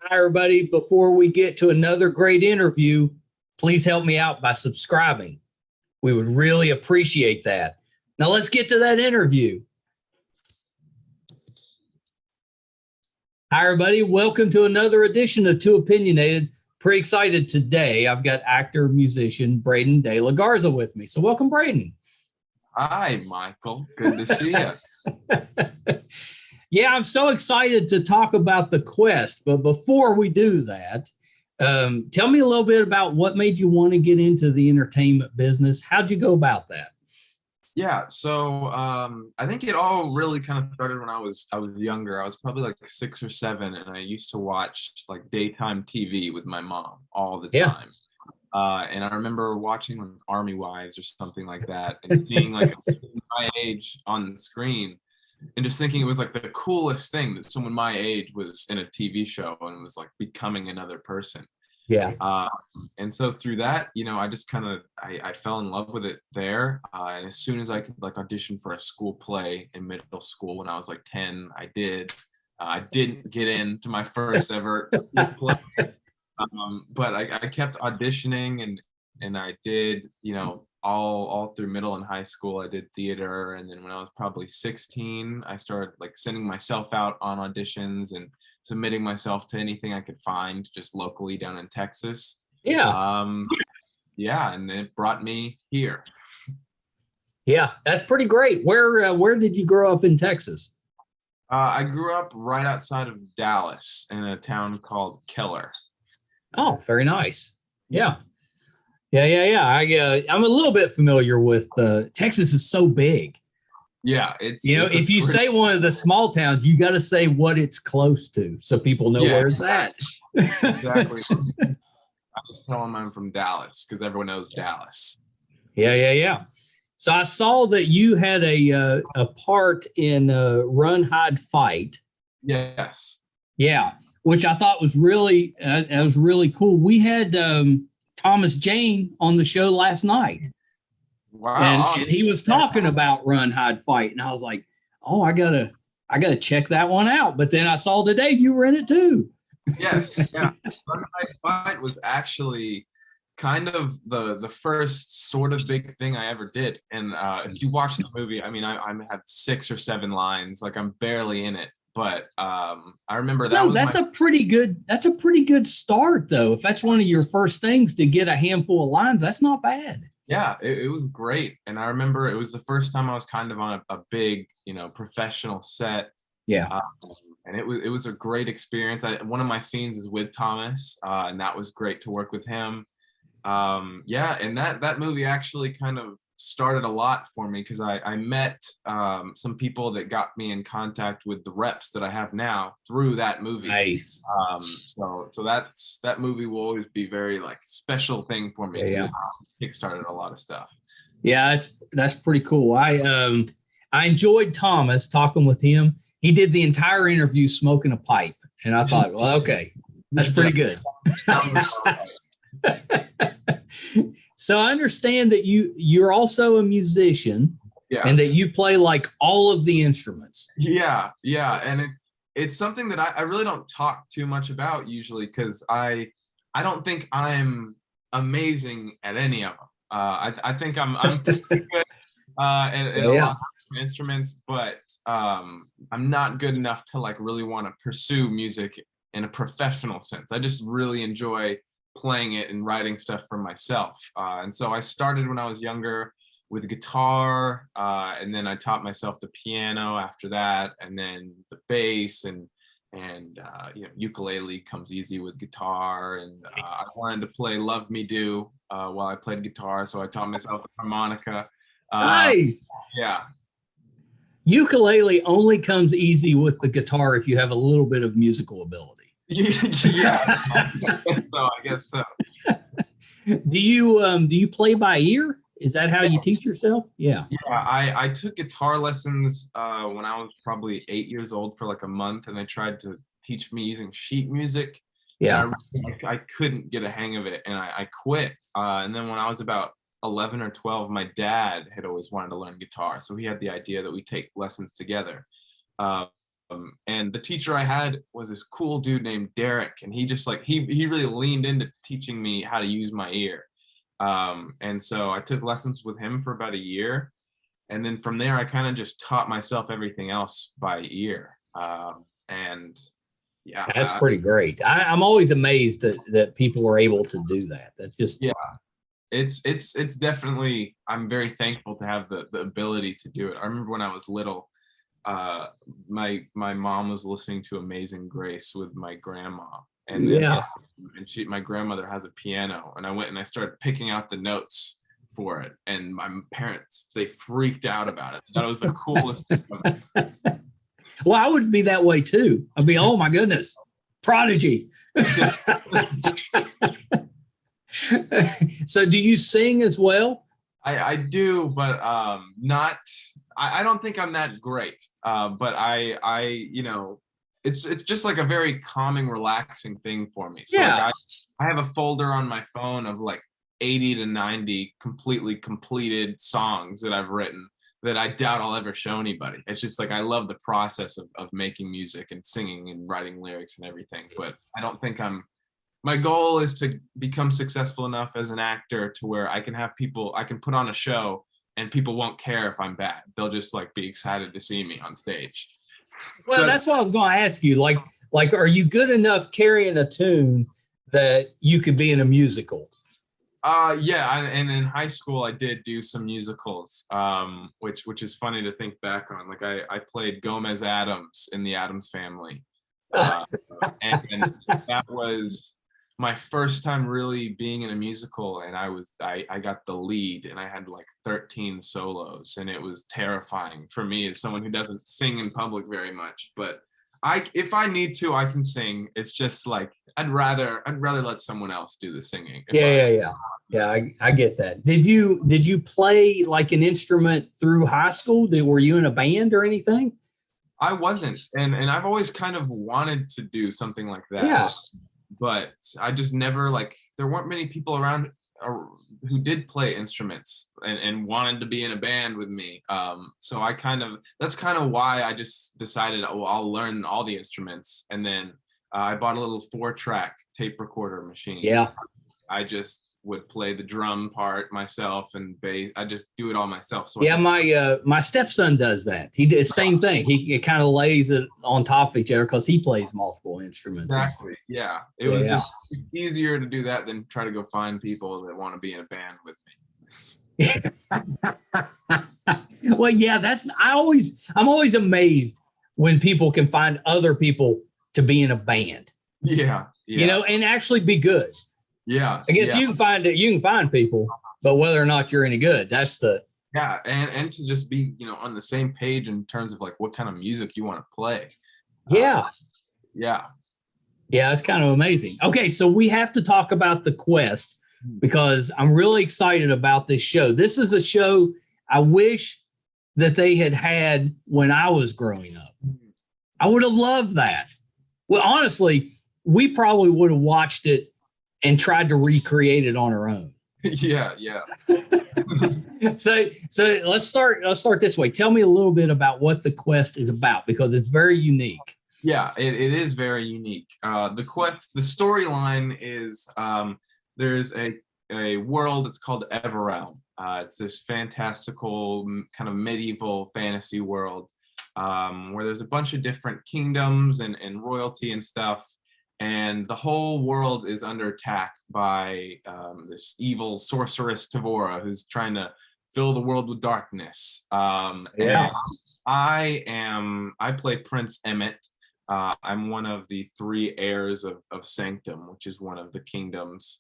Hi, everybody. Before we get to another great interview, please help me out by subscribing. We would really appreciate that. Now, let's get to that interview. Hi, everybody. Welcome to another edition of Too Opinionated. Pretty excited today. I've got actor, musician, Braeden De La Garza with me. So welcome, Braeden. Hi, Michael. Good to see you. Yeah, I'm so excited to talk about the quest. But before we do that, tell me a little bit about what made you want to get into the entertainment business. How'd you go about that? Yeah, so I think it all really kind of started when I was younger. I was probably like 6 or 7, and I used to watch like daytime TV with my mom all the time. And I remember watching like Army Wives or something like that, and seeing like my age on the screen, and just thinking it was like the coolest thing that someone my age was in a TV show and was like becoming another person. Yeah. And so through that, I just kind of I fell in love with it there. And as soon as I could like audition for a school play in middle school when I was like 10, I did. I didn't get into my first ever school play, but I kept auditioning and I did, all through middle and high school. I did theater, and then when I was probably 16, I started like sending myself out on auditions and submitting myself to anything I could find just locally down in Texas. Yeah, and it brought me here. Yeah, that's pretty great. Where did you grow up in Texas? I grew up right outside of Dallas in a town called Keller. Oh, very nice. Yeah. I'm a little bit familiar with Texas is so big. Yeah, it's if you say one of the small towns, you got to say what it's close to so people know where it's at. Exactly. I was telling them I'm from Dallas because everyone knows Dallas. Yeah. So I saw that you had a part in Run, Hide, Fight. Yes. Yeah, which I thought was really cool. We had Thomas Jane on the show last night. Wow. And he was talking about Run, Hide, Fight, and I was like, "Oh, I gotta check that one out." But then I saw today you were in it too. Yes, yeah. Run, Hide, Fight was actually kind of the first sort of big thing I ever did. And if you watch the movie, I mean, I have 6 or 7 lines, like I'm barely in it. But I remember that's a pretty good start, though. If that's one of your first things to get a handful of lines, that's not bad. Yeah, it was great. And I remember it was the first time I was kind of on a big, professional set. Yeah. And it was a great experience. One of my scenes is with Thomas, and that was great to work with him. Yeah, and that movie actually kind of started a lot for me because I met some people that got me in contact with the reps that I have now through that movie. Nice. So that movie will always be very like special thing for me because it kickstarted a lot of stuff. Yeah, that's pretty cool. I enjoyed Thomas talking with him. He did the entire interview smoking a pipe, and I thought, well, okay, that's pretty good. So I understand that you're also a musician, and that you play like all of the instruments. Yeah, and it's something that I really don't talk too much about usually because I don't think I'm amazing at any of them. I think I'm pretty good at a lot of instruments, but I'm not good enough to like really want to pursue music in a professional sense. I just really enjoy playing it and writing stuff for myself. And so I started when I was younger with guitar, and then I taught myself the piano after that, and then the bass and ukulele comes easy with guitar. And I wanted to play Love Me Do while I played guitar, so I taught myself the harmonica. Nice. Yeah. Ukulele only comes easy with the guitar if you have a little bit of musical ability. Yeah, I guess so. Do you play by ear? Is that how you teach yourself? Yeah. Yeah, I took guitar lessons when I was probably 8 years old for like a month, and they tried to teach me using sheet music. Yeah. I couldn't get a hang of it, and I quit. And then when I was about 11 or 12, my dad had always wanted to learn guitar, so he had the idea that we take lessons together. And the teacher I had was this cool dude named Derek, and he just like he really leaned into teaching me how to use my ear. And so I took lessons with him for about a year, and then from there I kind of just taught myself everything else by ear. And yeah, That's pretty great. I'm always amazed that people are able to do that. That's just yeah, it's definitely, I'm very thankful to have the ability to do it. I remember when I was little, my mom was listening to Amazing Grace with my grandma, and yeah. my grandmother has a piano, and I went and I started picking out the notes for it, and my parents, they freaked out about it. That was the coolest thing ever. Well, I would be that way too. I'd be, oh my goodness, prodigy. So do you sing as well? I do, but not. I don't think I'm that great. But I it's just like a very calming, relaxing thing for me. So Yeah. like I have a folder on my phone of like 80 to 90 completely completed songs that I've written that I doubt I'll ever show anybody. It's just like I love the process of making music and singing and writing lyrics and everything. But I don't think my goal is to become successful enough as an actor to where I can put on a show and people won't care if I'm bad. They'll just like be excited to see me on stage. Well, that's what I was going to ask you. Like, are you good enough carrying a tune that you could be in a musical? Yeah, and in high school I did do some musicals, which is funny to think back on. Like I played Gomez Addams in The Addams Family, and that was my first time really being in a musical, and I got the lead, and I had like 13 solos, and it was terrifying for me as someone who doesn't sing in public very much. But if I need to, I can sing. It's just like I'd rather let someone else do the singing. Yeah. I get that. Did you play like an instrument through high school? Were you in a band or anything? I wasn't, and I've always kind of wanted to do something like that. Yeah. But I just never, like, there weren't many people around who did play instruments and wanted to be in a band with me. So that's kind of why I just decided, oh, I'll learn all the instruments. And then I bought a little 4-track tape recorder machine. Yeah. I just would play the drum part myself and bass. I just do it all myself. So yeah, my stepson does that. He did the same thing. He kind of lays it on top of each other because he plays multiple instruments. Exactly. Yeah. It was just easier to do that than try to go find people that want to be in a band with me. Well, yeah, I'm always amazed when people can find other people to be in a band. Yeah. And actually be good. Yeah. I guess you can find people, but whether or not you're any good, that's the. Yeah. And to just be, on the same page in terms of like what kind of music you want to play. Yeah. Yeah. Yeah. It's kind of amazing. Okay. So we have to talk about the quest because I'm really excited about this show. This is a show I wish that they had when I was growing up. I would have loved that. Well, honestly, we probably would have watched it and tried to recreate it on our own. Yeah. So let's start this way. Tell me a little bit about what the quest is about because it's very unique. Yeah, it is very unique. The storyline is there's a world. It's called Everealm. It's this fantastical kind of medieval fantasy world where there's a bunch of different kingdoms and royalty and stuff. And the whole world is under attack by this evil sorceress Tavora, who's trying to fill the world with darkness. And I play Prince Emmett. I'm one of the 3 heirs of Sanctum, which is one of the kingdoms.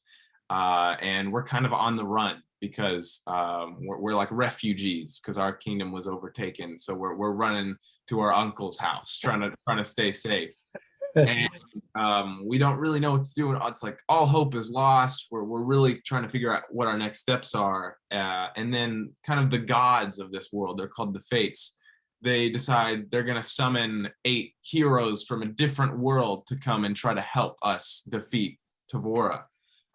And we're kind of on the run because we're like refugees because our kingdom was overtaken. So we're running to our uncle's house, trying to stay safe. And we don't really know what to do. It's like all hope is lost. We're really trying to figure out what our next steps are. And then kind of the gods of this world, they're called the Fates. They decide they're going to summon 8 heroes from a different world to come and try to help us defeat Tavora.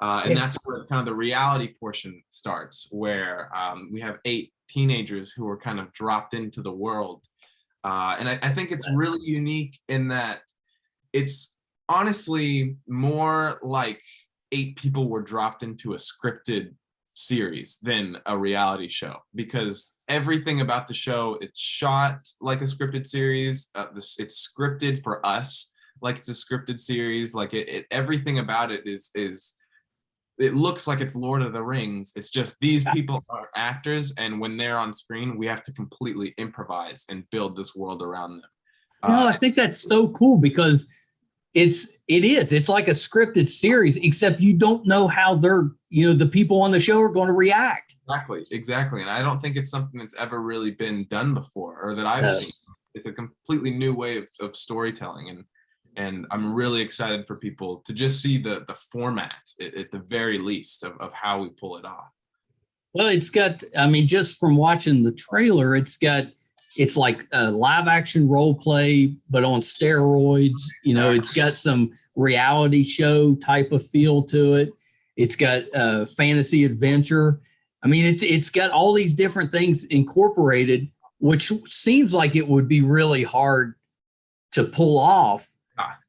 And that's where kind of the reality portion starts, where we have 8 teenagers who are kind of dropped into the world. And I think it's really unique in that it's honestly more like 8 people were dropped into a scripted series than a reality show, because everything about the show, it's shot like a scripted series. It's scripted for us like it's a scripted series. Like everything about it is it looks like it's Lord of the Rings. It's just these people are actors, and when they're on screen, we have to completely improvise and build this world around them. No, I think that's so cool because it's like a scripted series, except you don't know how the people on the show are going to react. Exactly. And I don't think it's something that's ever really been done before, or that I've seen. It's a completely new way of storytelling. And I'm really excited for people to just see the format at the very least of how we pull it off. Well, it's got, I mean, just from watching the trailer, it's like a live action role play, but on steroids. It's got some reality show type of feel to it. It's got fantasy adventure. I mean, it's got all these different things incorporated, which seems like it would be really hard to pull off.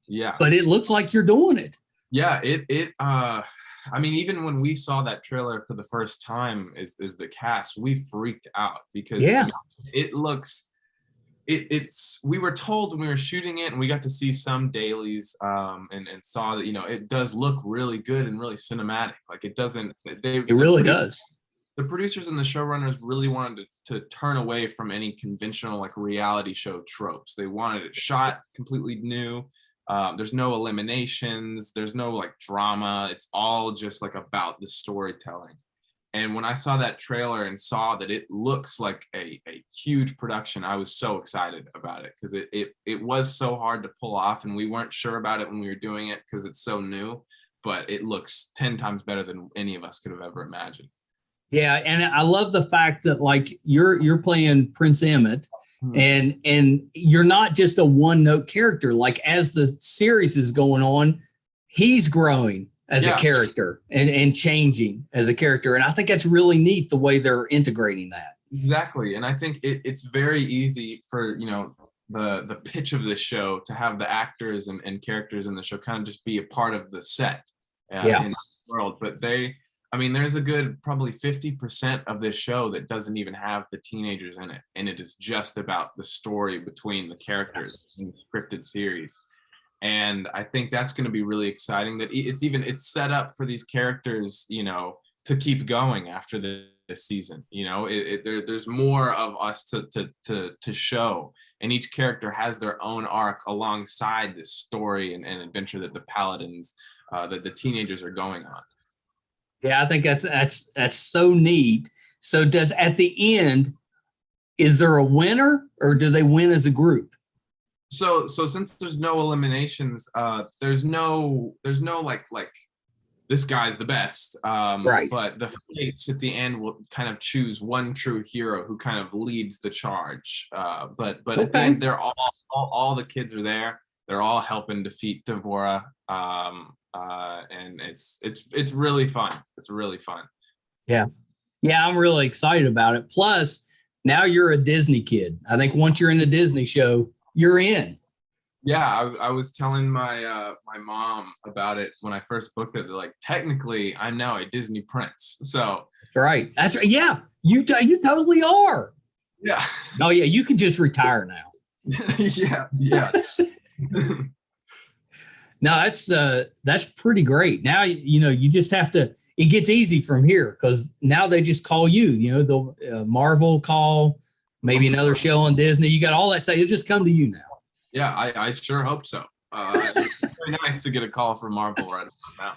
Yeah. But it looks like you're doing it. Yeah, I mean, even when we saw that trailer for the first time as the cast, we freaked out because it looks, we were told when we were shooting it, and we got to see some dailies and saw that, it does look really good and really cinematic. Like it really does. The producers and the showrunners really wanted to turn away from any conventional like reality show tropes. They wanted it shot completely new. There's no eliminations, there's no like drama. It's all just like about the storytelling. And when I saw that trailer and saw that it looks like a huge production, I was so excited about it, because it was so hard to pull off, and we weren't sure about it when we were doing it because it's so new, but it looks 10 times better than any of us could have ever imagined. Yeah, and I love the fact that like you're playing Prince Emmett. And you're not just a one-note character. Like as the series is going on, he's growing as a character and changing as a character. And I think that's really neat the way they're integrating that. Exactly. And I think it's very easy for, the pitch of this show to have the actors and characters in the show kind of just be a part of the set in the world. But there's a good probably 50% of this show that doesn't even have the teenagers in it. And it is just about the story between the characters in the scripted series. And I think that's going to be really exciting, that it's set up for these characters, to keep going after this season. There's more of us to show. And each character has their own arc alongside this story and adventure that the Paladins, that the teenagers are going on. Yeah, I think that's so neat. So at the end, is there a winner, or do they win as a group? So since there's no eliminations, there's no like this guy's the best. Right. But the fates at the end will kind of choose one true hero who kind of leads the charge. But at the end, they're all the kids are there. They're all helping defeat Devora. And it's really fun. It's really fun. Yeah, I'm really excited about it. Plus, now you're a Disney kid. I think once you're in the Disney show, you're in. Yeah, I was telling my my mom about it when I first booked it. Like, technically, I'm now a Disney prince. So that's right. That's right. Yeah, you totally are. Yeah. Oh yeah, you can just retire now. Yeah. No, that's pretty great. Now, you just have to, it gets easy from here because now they just call you, the Marvel call, maybe another show on Disney. You got all that stuff. It'll just come to you now. Yeah, I sure hope so. It's very nice to get a call from Marvel right now.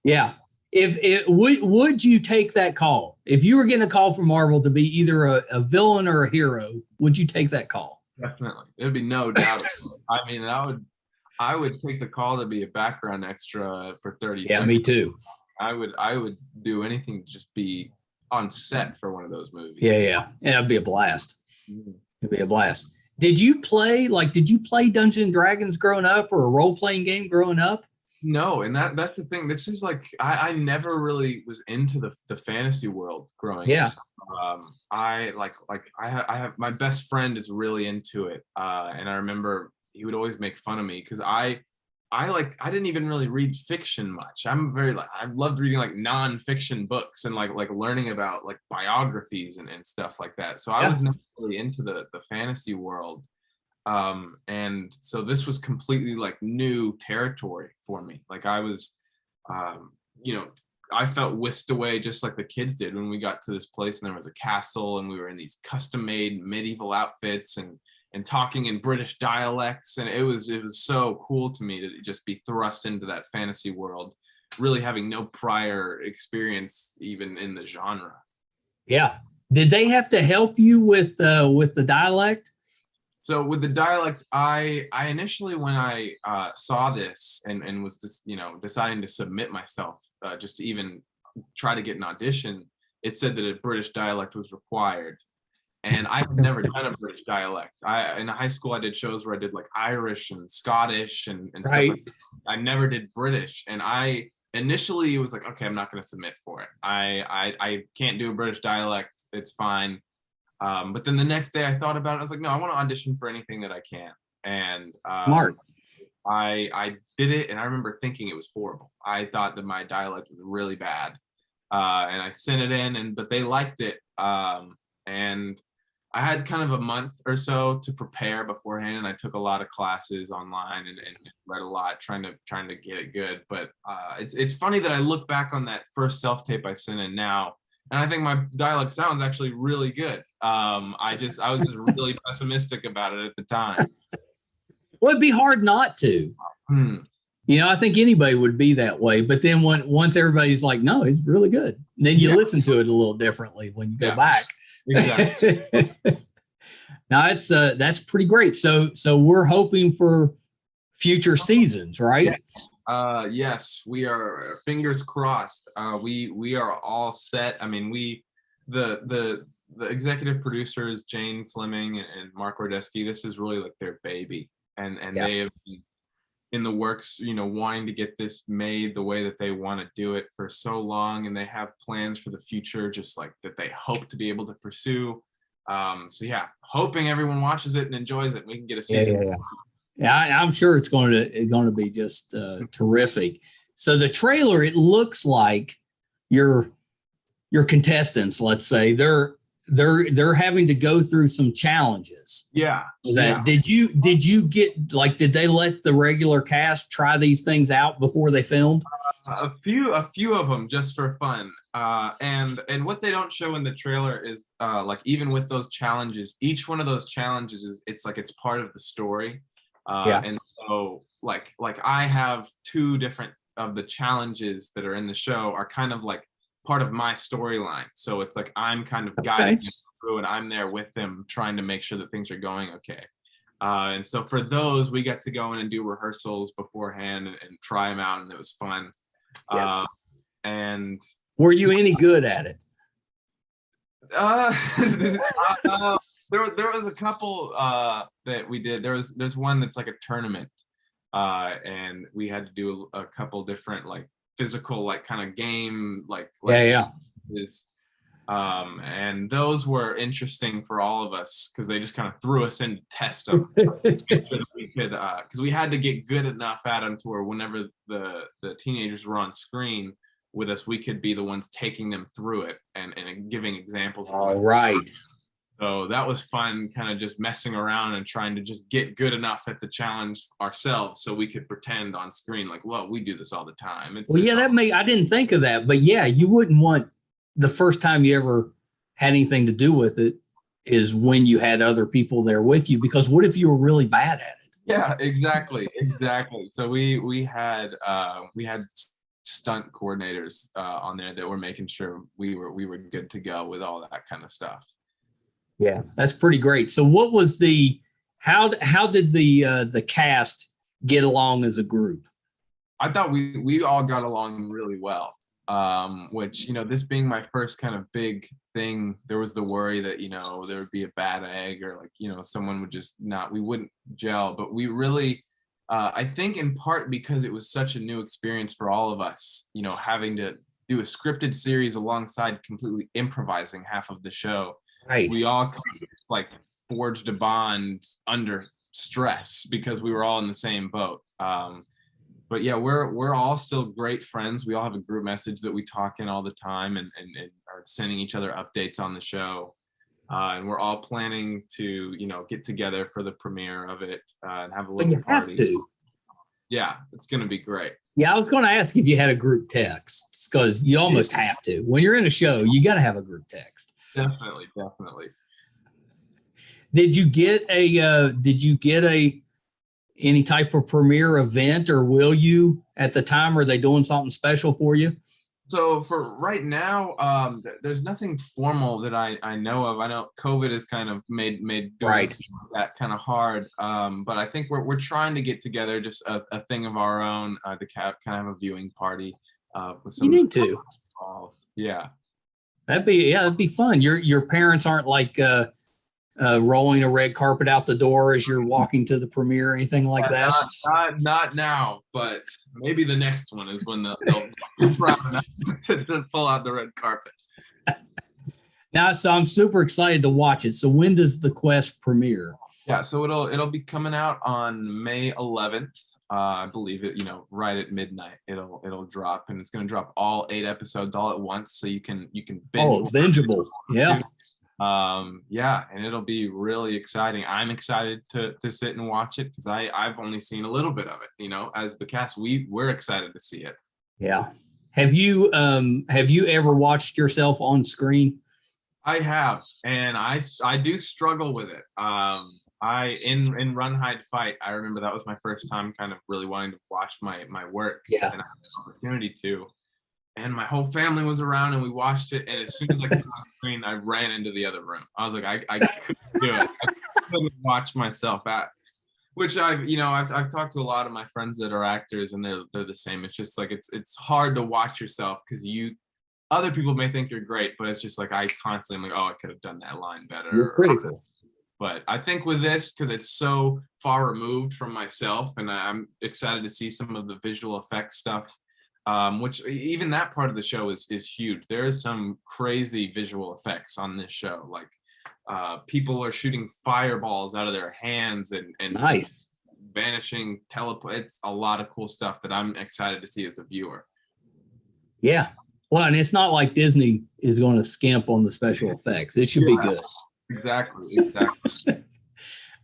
Yeah. Would you take that call? If you were getting a call from Marvel to be either a villain or a hero, would you take that call? Definitely. There'd be no doubt. I mean, I would take the call to be a background extra for 30 seconds. Yeah, me too. I would do anything to just be on set for one of those movies. Yeah. It'd be a blast. It'd be a blast. Did you play Dungeons and Dragons growing up, or a role-playing game growing up? No, and that's the thing. This is like I never really was into the fantasy world growing Yeah. up. I have my best friend is really into it, and I remember he would always make fun of me because I didn't even really read fiction much. I'm very like I loved reading like nonfiction books and like learning about like biographies and stuff like that. So I Yeah. was never really into the fantasy world. And so this was completely like new territory for me. Like I was, um, you know, I felt whisked away just like the kids did when we got to this place and there was a castle and we were in these custom made medieval outfits and talking in British dialects. And it was so cool to me to just be thrust into that fantasy world, really having no prior experience even in the genre. Yeah. Did they have to help you with the dialect? So with the dialect, I initially when I saw this and was just deciding to submit myself just to even try to get an audition, it said that a British dialect was required, and I had never done a British dialect. In high school I did shows where I did like Irish and Scottish and stuff Right. like that. I never did British, and I initially was like, okay, I'm not going to submit for it. I can't do a British dialect. It's fine. But then the next day I thought about it. I was like, no, I want to audition for anything that I can. And Smart. I did it, and I remember thinking it was horrible. I thought that my dialect was really bad, and I sent it in, but they liked it. And I had kind of a month or so to prepare beforehand, and I took a lot of classes online and read a lot, trying to get it good. But it's funny that I look back on that first self tape I sent in now, and I think my dialect sounds actually really good. I was just really pessimistic about it at the time. Well, it'd be hard not to. I think anybody would be that way. But then once everybody's like, no, it's really good, then you listen to it a little differently when you go back. Exactly. Now that's pretty great. So we're hoping for future seasons, right? Yes, we are. Fingers crossed. We are all set. I mean, the executive producers Jane Fleming and Mark Rodesky. This is really like their baby, and they have been in the works, wanting to get this made the way that they want to do it for so long, and they have plans for the future, just like that they hope to be able to pursue. So yeah, hoping everyone watches it and enjoys it. We can get a season. Yeah, I'm sure it's going to be just terrific. So the trailer, it looks like your contestants, let's say, they're having to go through some challenges. Yeah. Did you get like, did they let the regular cast try these things out before they filmed? A few of them just for fun. And what they don't show in the trailer is like even with those challenges, each one of those challenges it's part of the story. And so like I have two different of the challenges that are in the show are kind of like part of my storyline. So it's like I'm kind of guiding them through, and I'm there with them trying to make sure that things are going okay. And so for those, we got to go in and do rehearsals beforehand and try them out, and it was fun. And were you any good at it? There was a couple that we did. There's one that's like a tournament, and we had to do a couple different like physical like kind of game challenges. And those were interesting for all of us because they just kind of threw us in to test them, so that we could because we had to get good enough at them to where whenever the teenagers were on screen with us, we could be the ones taking them through it and giving examples. All right. So that was fun, kind of just messing around and trying to just get good enough at the challenge ourselves so we could pretend on screen like, well, we do this all the time. I didn't think of that, but yeah, you wouldn't want the first time you ever had anything to do with it is when you had other people there with you, because what if you were really bad at it? Yeah, exactly. So we had stunt coordinators on there that were making sure we were good to go with all that kind of stuff. Yeah, that's pretty great. So what was how did the cast get along as a group? I thought we all got along really well. Which, this being my first kind of big thing, there was the worry that, there would be a bad egg or like, someone would just we wouldn't gel, but we really, I think in part because it was such a new experience for all of us, you know, having to do a scripted series alongside completely improvising half of the show. Right. We all kind of, like, forged a bond under stress because we were all in the same boat. But yeah, we're all still great friends. We all have a group message that we talk in all the time, and are sending each other updates on the show. And we're all planning to, you know, get together for the premiere of it and have a But little you have party. to. Yeah, it's gonna be great. Yeah, I was going to ask if you had a group text, because you almost have to. When you're in a show, you got to have a group text. Definitely, definitely. Did you get any type of premiere event, or will you at the time? Are they doing something special for you? So for right now, there's nothing formal that I know of. I know COVID has kind of made doing Right. that kind of hard. But I think we're trying to get together just a thing of our own to kind of have a viewing party with some. You need to. Involved. Yeah. That'd be fun. Your parents aren't like rolling a red carpet out the door as you're walking to the premiere or anything like that. Not now, but maybe the next one is when they'll be proud enough to pull out the red carpet. Now, so I'm super excited to watch it. So when does the Quest premiere? Yeah, so it'll be coming out on May 11th. I believe it, you know, right at midnight. It'll drop, and it's going to drop all 8 episodes all at once, so you can binge. Bingeable. Yeah. Yeah, and it'll be really exciting. I'm excited to sit and watch it because I've only seen a little bit of it. You know, as the cast, we're excited to see it. Yeah. Have you ever watched yourself on screen? I have, and I do struggle with it. In Run, Hide, Fight, I remember that was my first time kind of really wanting to watch my work. Yeah. And I had the opportunity to. And my whole family was around, and we watched it. And as soon as I came on screen, I ran into the other room. I was like, I couldn't do it. I couldn't watch myself at. Which I've talked to a lot of my friends that are actors, and they're the same. It's just like it's hard to watch yourself because other people may think you're great, but it's just like I constantly am like, oh, I could have done that line better. You're critical. But I think with this, because it's so far removed from myself, and I'm excited to see some of the visual effects stuff. Which even that part of the show is huge. There is some crazy visual effects on this show. Like people are shooting fireballs out of their hands and Nice. Vanishing teleport. It's a lot of cool stuff that I'm excited to see as a viewer. Yeah. Well, and it's not like Disney is going to skimp on the special effects. It should be good. Exactly.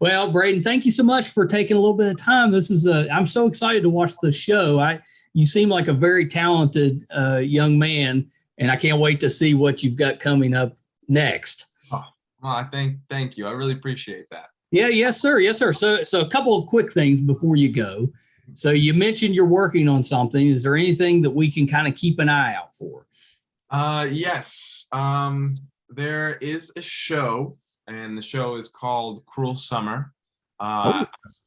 Well, Braeden, thank you so much for taking a little bit of time. I'm so excited to watch the show. You seem like a very talented young man, and I can't wait to see what you've got coming up next. Oh, well, thank you. I really appreciate that. Yeah, yes, sir. So a couple of quick things before you go. So you mentioned you're working on something. Is there anything that we can kind of keep an eye out for? Yes. There is a show, and the show is called Cruel Summer. I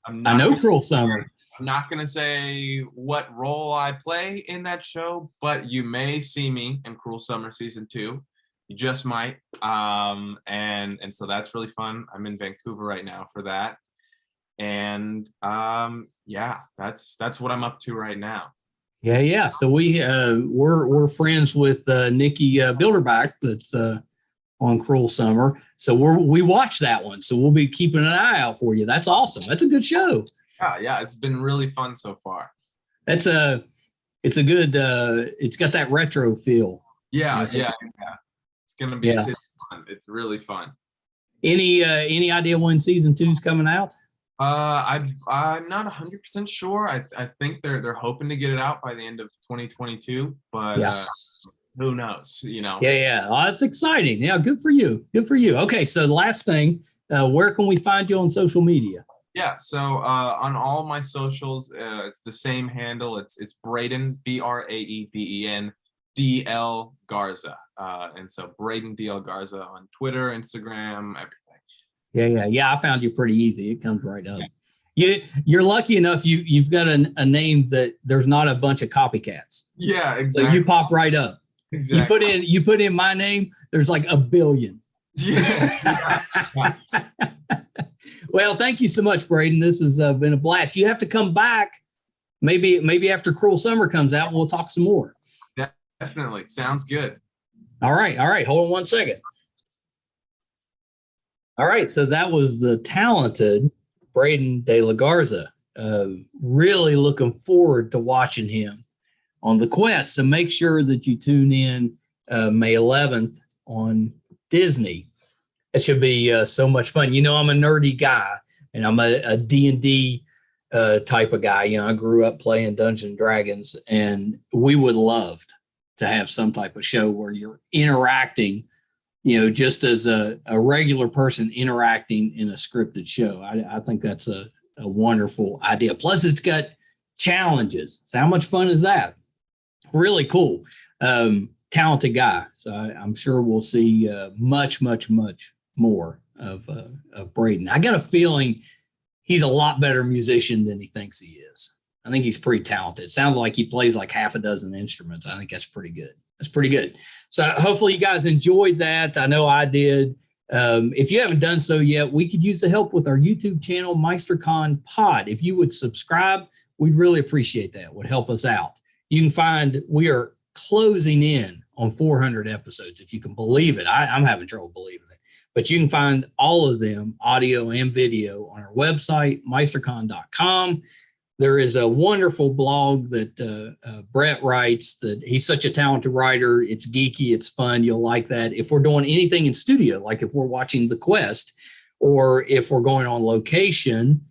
know Cruel Summer. I'm not going to say what role I play in that show, but you may see me in Cruel Summer Season 2. You just might. And so that's really fun. I'm in Vancouver right now for that. And yeah, that's what I'm up to right now. Yeah. So we're friends with Nikki Bilderback that's on Cruel Summer. So we watch that one. So we'll be keeping an eye out for you. That's awesome. That's a good show. Yeah, it's been really fun so far. It's a good it's got that retro feel. Yeah. It's gonna be it's fun. It's really fun. Any idea when season 2 is coming out? I'm not 100% sure. I think they're hoping to get it out by the end of 2022, but who knows, you know? Yeah. Oh, that's exciting. Yeah, good for you. Okay, so the last thing, where can we find you on social media? Yeah, so on all my socials, it's the same handle. It's Braeden, Braeden DL Garza. And so Braeden DL Garza on Twitter, Instagram, everything. Yeah. I found you pretty easy. It comes right up. You're lucky enough. You've got a name that there's not a bunch of copycats. Yeah, exactly. So you pop right up. Exactly. You put in my name. There's like a billion. Yeah. Well, thank you so much, Braeden. This has been a blast. You have to come back. Maybe after Cruel Summer comes out, we'll talk some more. Definitely. Sounds good. All right. Hold on one second. All right. So that was the talented Braeden De La Garza. Really looking forward to watching him on The Quest. So make sure that you tune in May 11th on Disney. It should be so much fun. You know, I'm a nerdy guy, and I'm a D&D type of guy. You know, I grew up playing Dungeons and Dragons, and we would love to have some type of show where you're interacting, you know, just as a regular person interacting in a scripted show. I think that's a wonderful idea. Plus, it's got challenges. So how much fun is that? Really cool. Talented guy. So I'm sure we'll see much more of Braeden. I got a feeling he's a lot better musician than he thinks he is. I think he's pretty talented. It sounds like he plays like half a dozen instruments. I think that's pretty good. So hopefully you guys enjoyed that. I know I did. If you haven't done so yet, we could use the help with our YouTube channel, MeisterCon Pod. If you would subscribe, we'd really appreciate that. It would help us out. You can find we are closing in on 400 episodes, if you can believe it. I'm having trouble believing it. But you can find all of them, audio and video, on our website, meistercon.com. There is a wonderful blog that Brett writes. That he's such a talented writer. It's geeky. It's fun. You'll like that. If we're doing anything in studio, like if we're watching The Quest, or if we're going on location,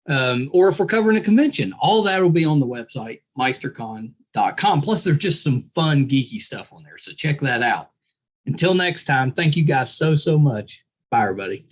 or if we're covering a convention, all that will be on the website, meistercon.com. Plus, there's just some fun, geeky stuff on there. So check that out. Until next time, thank you guys so much. Bye, everybody.